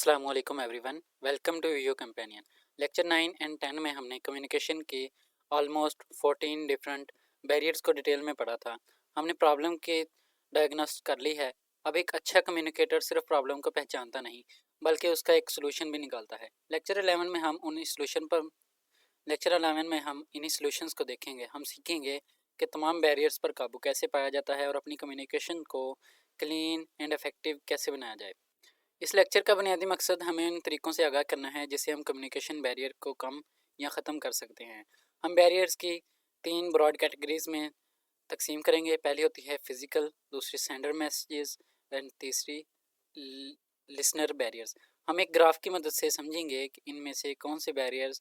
अस्सलाम वालेकुम everyone, welcome to your companion. Lecture 9 and 10 में हमने कम्युनिकेशन की ऑलमोस्ट 14 डिफरेंट बैरियर्स को डिटेल में पढ़ा था। हमने प्रॉब्लम के डायग्नोस कर ली है। अब एक अच्छा कम्युनिकेटर सिर्फ प्रॉब्लम को पहचानता नहीं बल्कि उसका एक सोल्यूशन भी निकालता है। लेक्चर 11 में हम इन्हीं सॉल्यूशंस को देखेंगे। हम सीखेंगे कि तमाम बैरियर्स पर काबू कैसे पाया जाता है और अपनी कम्युनिकेशन को क्लीन एंड इफेक्टिव कैसे बनाया जाए। इस लेक्चर का बुनियादी मकसद हमें उन तरीक़ों से आगाह करना है जिससे हम कम्युनिकेशन बैरियर को कम या ख़त्म कर सकते हैं। हम बैरियर्स की 3 ब्रॉड कैटेगरीज़ में तकसीम करेंगे। पहली होती है फ़िज़िकल, दूसरी सेंडर मैसेजेस एंड तीसरी लिसनर बैरियर्स। हम एक ग्राफ की मदद से समझेंगे कि इनमें से कौन से बैरियर्स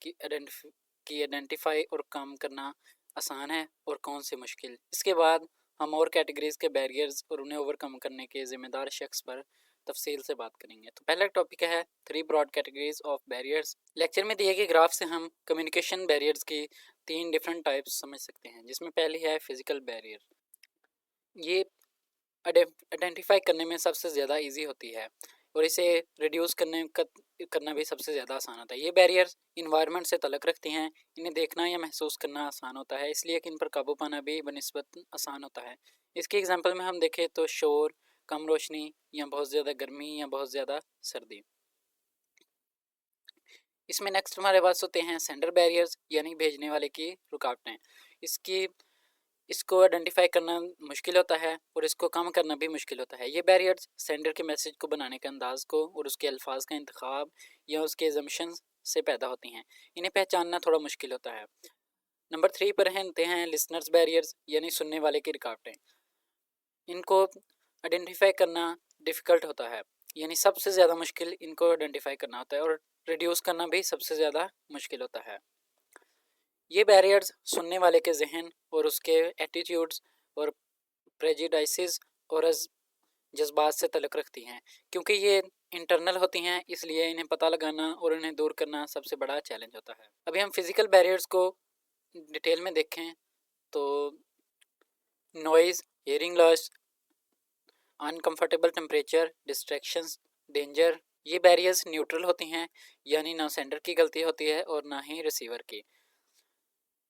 की आइडेंटिफाई और कम करना आसान है और कौन से मुश्किल। इसके बाद हम और कैटेगरीज़ के बैरियर्स और उन्हें ओवरकम करने के ज़िम्मेदार शख्स पर तफसील से बात करेंगे। तो पहला टॉपिक है 3 broad categories of barriers. Lecture में दिए गए ग्राफ से हम कम्युनिकेशन बैरियर्स की 3 डिफरेंट टाइप्स समझ सकते हैं, जिसमें पहली है फिजिकल बैरियर। ये आइडेंटिफाई करने में सबसे ज़्यादा इजी होती है और इसे रिड्यूस करना भी सबसे ज़्यादा आसान होता है। ये बैरियर्स इन्वायरमेंट से तल्लुक़ रखती हैं। इन्हें देखना या महसूस करना आसान होता है, इसलिए कि इन पर काबू पाना भी बनिस्बत आसान होता है। इसके एग्जांपल में हम देखें तो शोर, कम रोशनी या बहुत ज़्यादा गर्मी या बहुत ज़्यादा सर्दी। इसमें नेक्स्ट हमारे पास होते हैं सेंडर बैरियर्स, यानी भेजने वाले की रुकावटें। इसको आइडेंटिफाई करना मुश्किल होता है और इसको कम करना भी मुश्किल होता है। ये बैरियर्स सेंडर के मैसेज को बनाने के अंदाज़ को और उसके अल्फाज का इंतखाब या उसके एजम्पशंस से पैदा होती हैं। इन्हें पहचानना थोड़ा मुश्किल होता है। नंबर 3 पर होते हैं लिसनर्स बैरियर्स, यानी सुनने वाले की रुकावटें। इनको आइडेंटिफाई करना डिफ़िकल्ट होता है, यानी सबसे ज़्यादा मुश्किल इनको आइडेंटिफाई करना होता है और रिड्यूस करना भी सबसे ज़्यादा मुश्किल होता है। ये बैरियर्स सुनने वाले के जहन और उसके एटीट्यूड्स और प्रेजुडिसेस और जज्बात से तल्लुक़ रखती हैं। क्योंकि ये इंटरनल होती हैं, इसलिए इन्हें पता लगाना और इन्हें दूर करना सबसे बड़ा चैलेंज होता है। अभी हम फिज़िकल बैरियर्स को डिटेल में देखें तो noise, hearing loss, uncomfortable temperature, distractions, danger. ये बैरियर्स न्यूट्रल होती हैं, यानी ना सेंडर की गलती होती है और ना ही रिसीवर की।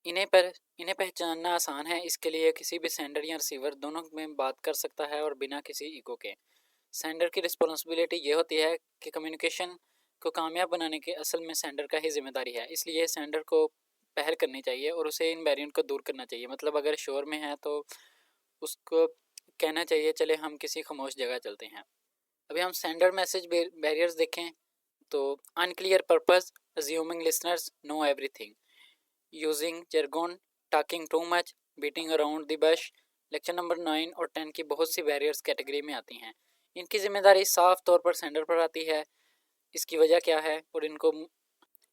इन्हें पहचानना आसान है, इसके लिए किसी भी सेंडर या रिसीवर दोनों में बात कर सकता है और बिना किसी ईगो के। सेंडर की रिस्पॉन्सिबिलिटी ये होती है कि कम्युनिकेशन को कामयाब बनाने के असल में सेंडर का ही जिम्मेदारी है, इसलिए सेंडर को पहल करनी चाहिए और उसे इन बैरियर को दूर करना चाहिए। मतलब अगर शोर में है तो उसको कहना चाहिए चले हम किसी खामोश जगह चलते हैं। अभी हम सेंडर मैसेज बैरियर्स देखें तो unclear purpose, assuming listeners know everything, using jargon, talking too much, beating around the bush. Lecture number 9 और 10 की बहुत सी बैरियर्स कैटेगरी में आती हैं। इनकी जिम्मेदारी साफ तौर पर सेंडर पर आती है। इसकी वजह क्या है और इनको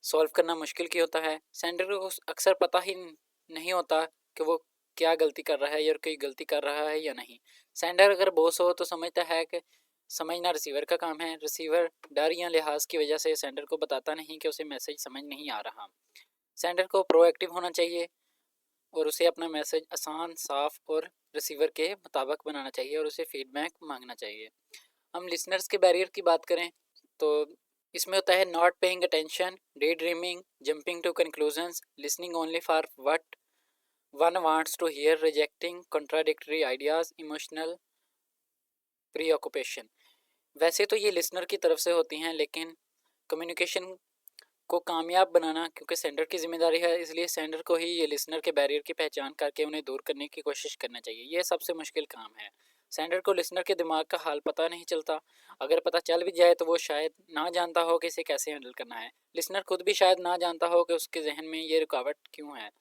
सॉल्व करना मुश्किल क्यों होता है। सेंडर को अक्सर पता ही नहीं होता कि वो क्या गलती कर रहा है या कोई गलती कर रहा है या नहीं। सेंडर अगर बॉस हो तो समझता है कि समझना रिसीवर का काम है। रिसीवर डर या लिहाज की वजह से सेंडर को बताता नहीं कि उसे मैसेज समझ नहीं आ रहा। सेंडर को प्रोएक्टिव होना चाहिए और उसे अपना मैसेज आसान, साफ और रिसीवर के मुताबिक बनाना चाहिए और उसे फीडबैक मांगना चाहिए। हम लिसनर्स के बैरियर की बात करें तो इसमें होता है not paying attention, day dreaming, jumping to conclusions, listening only for what one wants to hear, rejecting contradictory ideas, emotional preoccupation. वैसे तो ये लिसनर की तरफ से होती हैं, लेकिन कम्युनिकेशन को कामयाब बनाना क्योंकि सेंडर की जिम्मेदारी है, इसलिए सेंडर को ही ये लिसनर के बैरियर की पहचान करके उन्हें दूर करने की कोशिश करना चाहिए। यह सबसे मुश्किल काम है। सेंडर को लिसनर के दिमाग का हाल पता नहीं चलता। अगर पता चल भी जाए तो वो शायद ना जानता हो कि इसे कैसे हैंडल करना है। लिसनर खुद भी शायद ना जानता हो कि उसके जहन में ये रुकावट क्यों है।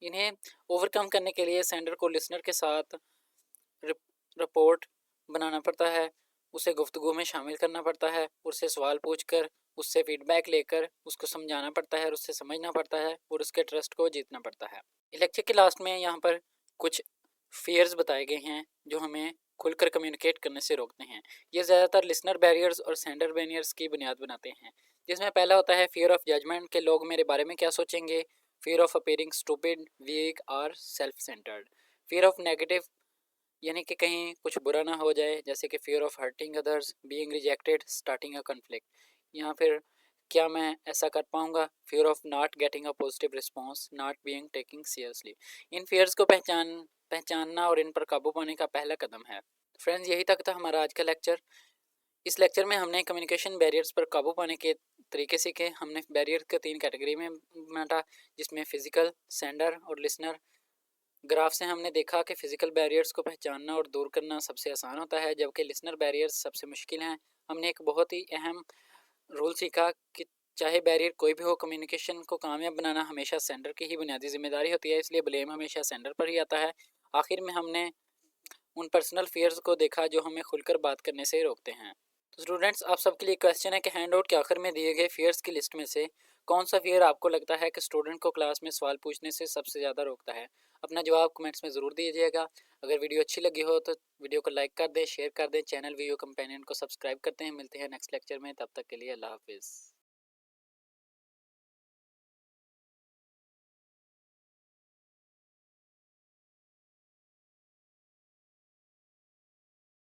इन्हें ओवरकम करने के लिए सेंडर को लिसनर के साथ रिपोर्ट बनाना पड़ता है, उसे गुफ्तगू में शामिल करना पड़ता है, उससे सवाल पूछकर, उससे फीडबैक लेकर उसको समझाना पड़ता है, उससे समझना पड़ता है और उसके ट्रस्ट को जीतना पड़ता है। लेक्चर के लास्ट में यहाँ पर कुछ फियर्स बताए गए हैं जो हमें खुलकर कम्युनिकेट करने से रोकते हैं। ये ज़्यादातर लिसनर बैरियर्स और सेंडर बैरियर्स की बुनियाद बनाते हैं, जिसमें पहला होता है फियर ऑफ जजमेंट के लोग मेरे बारे में क्या सोचेंगे, fear of appearing stupid, weak और self centred, fear of negative यानी कि कहीं कुछ बुरा ना हो जाए, जैसे कि fear of hurting others, being rejected, starting a conflict, या फिर क्या मैं ऐसा कर पाऊंगा, fear of not getting a positive response, not being taking seriously. इन फियर्स को पहचानना और इन पर काबू पाने का पहला कदम है। फ्रेंड्स, यही तक था हमारा आज का लेक्चर। इस लेक्चर में हमने कम्युनिकेशन बैरियर्स पर काबू पाने के तरीके सीखे। हमने बैरियर को 3 कैटेगरी में बांटा, जिसमें फिजिकल, सेंडर और लिसनर। ग्राफ से हमने देखा कि फिजिकल बैरियर्स को पहचानना और दूर करना सबसे आसान होता है, जबकि लिसनर बैरियर्स सबसे मुश्किल हैं। हमने एक बहुत ही अहम रूल सीखा कि चाहे बैरियर कोई भी हो, कम्युनिकेशन को कामयाब बनाना हमेशा सेंडर की ही बुनियादी जिम्मेदारी होती है, इसलिए ब्लेम हमेशा सेंडर पर ही आता है। आखिर में हमने उन पर्सनल फियर्स को देखा जो हमें खुलकर बात करने से रोकते हैं। तो स्टूडेंट्स, आप सबके लिए क्वेश्चन है कि हैंड आउट के आखिर में दिए गए फियर्स की लिस्ट में से कौन सा फियर आपको लगता है कि स्टूडेंट को क्लास में सवाल पूछने से सबसे ज़्यादा रोकता है। अपना जवाब कमेंट्स में ज़रूर दीजिएगा। अगर वीडियो अच्छी लगी हो तो वीडियो को लाइक कर दें, शेयर कर दें, चैनल वीडियो कंपेनियन को सब्सक्राइब करते हैं। मिलते हैं नेक्स्ट लेक्चर में, तब तक के लिए अल्लाह हाफिज़।